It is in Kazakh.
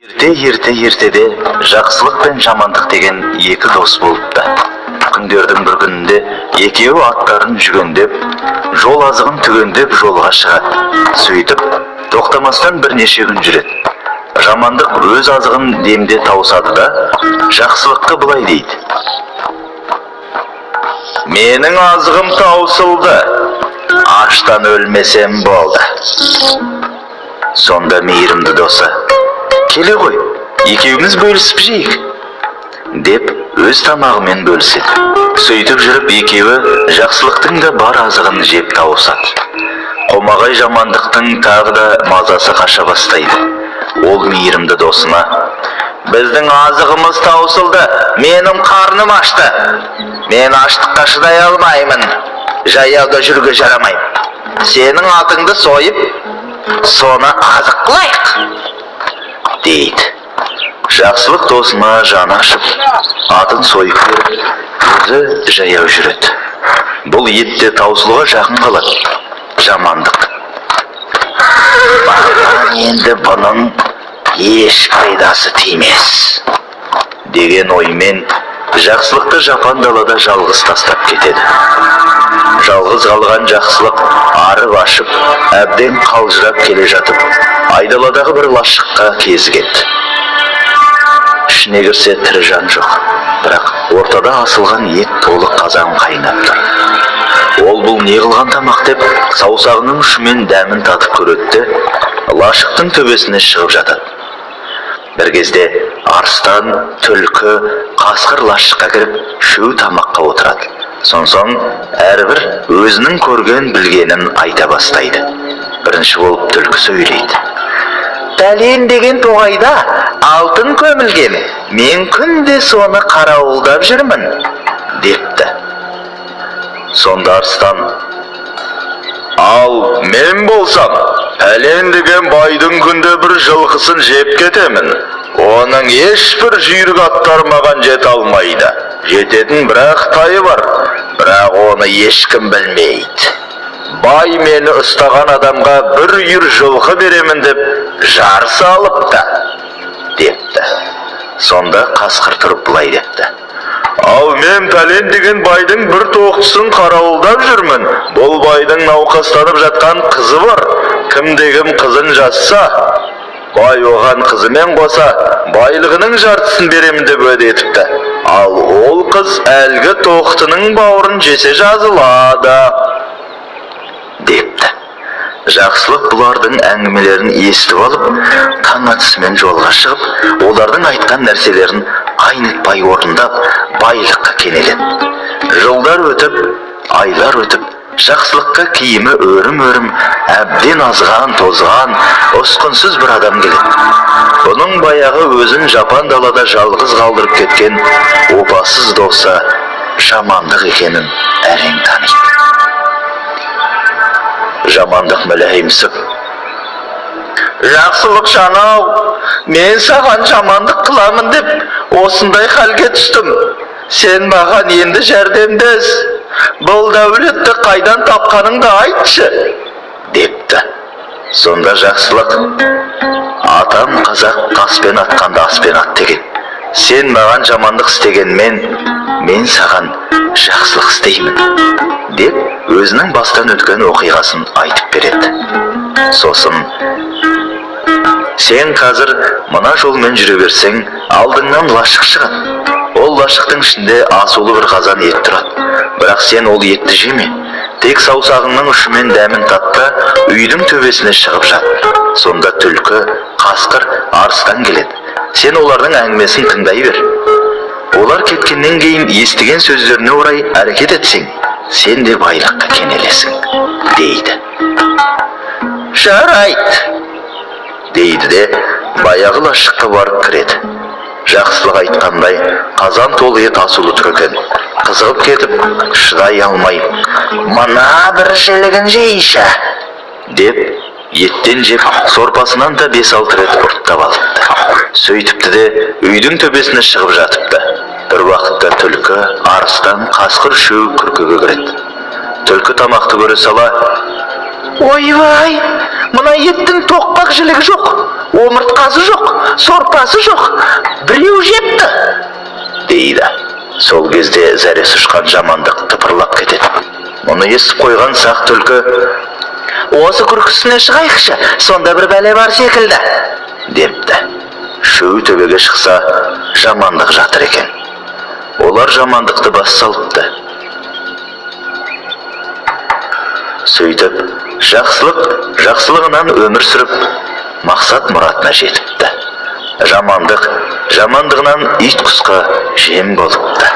Ертеде жақсылық пен жамандық деген екі дос болыпты. Күндердің бір күнінде екеуі аттарын жүгендеп, жол азығын түгендеп жолға шығады. Сөйтіп, тоқтамастан бірнеше күн жүреді. Жамандық өз азығын демде тауысады да, жақсылыққа былай дейді: менің азығым таусылды, аштан өлмесем болды. Сонда мейірімді досы: келе ғой, екеуміз бөлісіп жейік, деп өз тамағымен бөліседі. Сөйтіп жүріп екеуі жақсылықтың да бар азығын жеп тауысады. Қомағай жамандықтың тағы да мазасы қаша бастайды. Ол мейірімді досына: біздің азығымыз таусылды, менің қарным ашты. Мен аштыққа шыдай алмаймын, жаяуда жүруге жарамаймын. Сенің атыңды сойып, соны азық қылайық, дейді. Жақсылық досына жаны ашып, атын сойып беріп, өзі жаяу жүреді. Бұл етте таусылуға жақын қалады. Жамандық: маған енді бұның еш пайдасы тимес, деген оймен жақсылықты жапан далада жалғыз тастап кетеді. Жалғыз қалған жақсылық арып ашып, әбден қалжырап келе жатып, айдаладағы бір лашыққа кезігеді. Ішіне кірсе тірі жан жоқ, бірақ ортада асылған ет толы қазан қайнап тұр. Ол бұл не қылған тамақ деп саусағының ұшымен дәмін татып көреді де, лашықтың төбесіне шығып жатады. Бір кезде арыстан, түлкі, қасқыр лашыққа кіріп, шөу тамаққа отырады. Сонсоң әрбір өзінің көрген білгенін айта бастайды. Бірінші болып түлкі сөйлейді: пәлен деген тоғайда алтын көмілген, мен күнде соны қарауылдап жүрмін, депті. Сонда арыстан: ал мен болсам, пәлен деген байдың күнде бір жылқысын жеп кетемін. Оның ешбір жүйрік аттар маған жете алмайды. Жететін бірақ тайы бар, бірақ оны ешкім білмейді. Бай мені ұстаған адамға бір үйір жылқы беремін деп жарыс алыпты, депті. Сонда қасқыр тұрып былай депті: ал мен пәлен деген байдың бір тоқтысын қарауылдап жүрмін. Бұл байдың науқастанып жатқан қызы бар. Кім-кім қызын жатса, бай оған қызымен қоса байлығының жартысын беремін деп уәде етіпті. Ал ол қыз әлгі тоқтының бауырын жесе жазылады, депті. Жақсылық бұлардың әңгімелерін естіп алып, таң атысымен жолға шығып, олардың айтқан нәрселерін айнытпай орындап, байлыққа кенеледі. Жылдар өтіп, айлар өтіп, жақсылыққа киімі өрім-өрім, әбден азған, тозған, ұсқынсыз бір адам келеді. Бұның баяғы өзін жапан далада жалғыз қалдырып кеткен опасыз досы жамандық екенін әрең таниды. Жамандық мүләйімсіп: жақсылық жанау, мен саған жамандық қыламын деп осындай халге түстім. Сен маған енді жәрдемдес. Бұл дәулетті қайдан тапқаныңды айтшы, депті. Сонда жақсылық: атам қазақ таспен атқанда аспен ат деген. Сен маған жамандық істегенмен, мен саған жақсылық істеймін, деп өзінің бастан өткен оқиғасын айтып береді. Сосын: сен қазір мына жолмен жүре берсең, алдыңнан лашық шығады. Ол лашықтың ішінде асулы бір қазан ет тұрады. Бірақ сен ол етті жеме, тек саусағыңның ұшымен дәмін татта, үйдің төбесіне шығып жат. Сонда түлкі, қасқыр, арыстан келеді. Сен олардың әңгімесін тыңдай бер. Олар кеткеннен кейін естіген сөздеріне орай әрекет етсең, сен де байлыққа кенелесің, дейді. Жарайды, дейді де баяғы лашыққа барып кіреді. Жақсылық айтқандай, қазан толы ет асулы тұр екен. Қызығып кетіп, шыдай алмай: мына бір жілігін жейші, деп еттен жеп, сорпасынан да 5-6 рет ұрттап алыпты. Сөйтіпті де үйдің төбесіне шығып жатыпты. Бір уақытта түлкі, арыстан, қасқыр үшеуі күркеге кіреді. Түлкі тамақты көре сала: ойбай, мына еттің тоқпақ жілігі жоқ, омыртқасы жоқ, сорпасы жоқ, біреу жепті, дейді. Сол кезде зәресі ұшқан жамандық тыпырлап кетеді. Мұны естіп қойған сақ түлкі: осы күркісіне шығайықшы, сонда бір бәле бар секілді, депті. Шөу төбеге шықса, жамандық жатыр екен. Олар жамандықты бас салыпты. Сөйтіп, жақсылығынан өмір сүріп, мақсат мұратына жетіпті. Жамандық, жамандығынан ит құсқа жем болыпты.